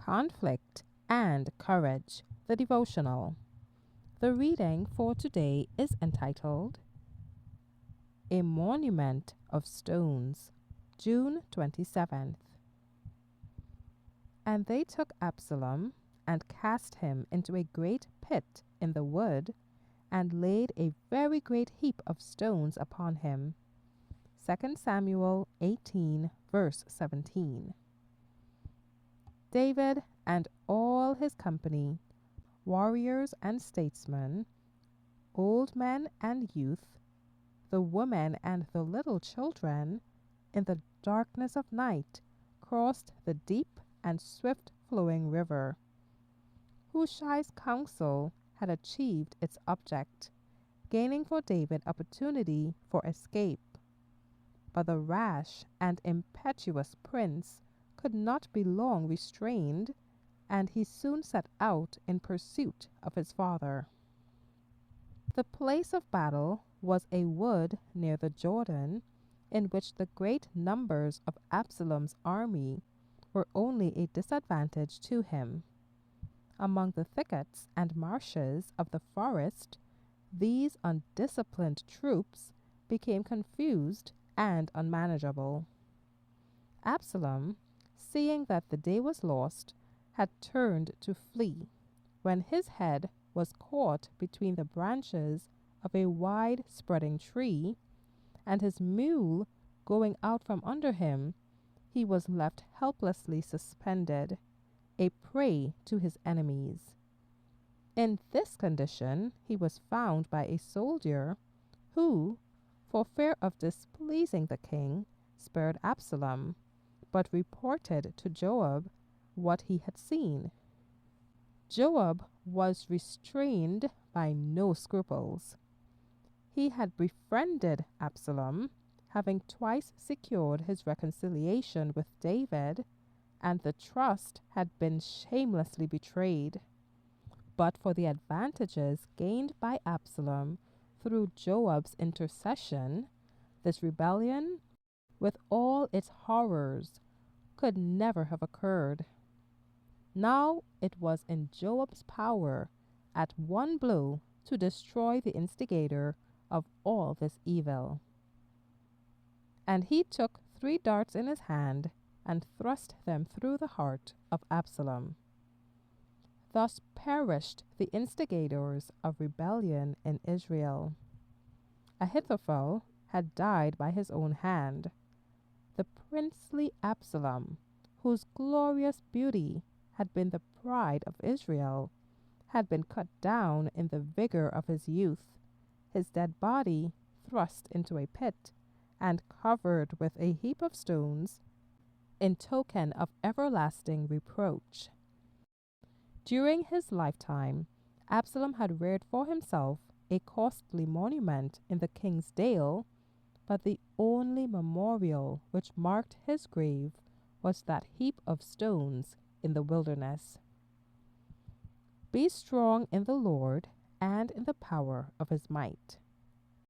conflict, and courage, the devotional. The reading for today is entitled A Monument of Stones, June 27th. And they took Absalom and cast him into a great pit in the wood, and laid a very great heap of stones upon him. 2 Samuel 18, verse 17. David and all his company, warriors and statesmen, old men and youth, the women and the little children, in the darkness of night, crossed the deep and swift-flowing river. Hushai's counsel had achieved its object, gaining for David opportunity for escape. But the rash and impetuous prince could not be long restrained, and he soon set out in pursuit of his father. The place of battle was a wood near the Jordan, in which the great numbers of Absalom's army were only a disadvantage to him. Among the thickets and marshes of the forest, these undisciplined troops became confused and unmanageable. Absalom, seeing that the day was lost, had turned to flee, when his head was caught between the branches of a wide-spreading tree, and his mule going out from under him, he was left helplessly suspended, a prey to his enemies. In this condition he was found by a soldier who, for fear of displeasing the king, spared Absalom, but reported to Joab what he had seen. Joab was restrained by no scruples. He had befriended Absalom, having twice secured his reconciliation with David, and the trust had been shamelessly betrayed. But for the advantages gained by Absalom through Joab's intercession, this rebellion, with all its horrors, could never have occurred. Now it was in Joab's power, at one blow, to destroy the instigator of all this evil. And he took 3 darts in his hand, and thrust them through the heart of Absalom. Thus perished the instigators of rebellion in Israel. Ahithophel had died by his own hand. The princely Absalom, whose glorious beauty had been the pride of Israel, had been cut down in the vigor of his youth, his dead body thrust into a pit, and covered with a heap of stones, in token of everlasting reproach. During his lifetime, Absalom had reared for himself a costly monument in the king's dale, but the only memorial which marked his grave was that heap of stones in the wilderness. Be strong in the Lord and in the power of his might.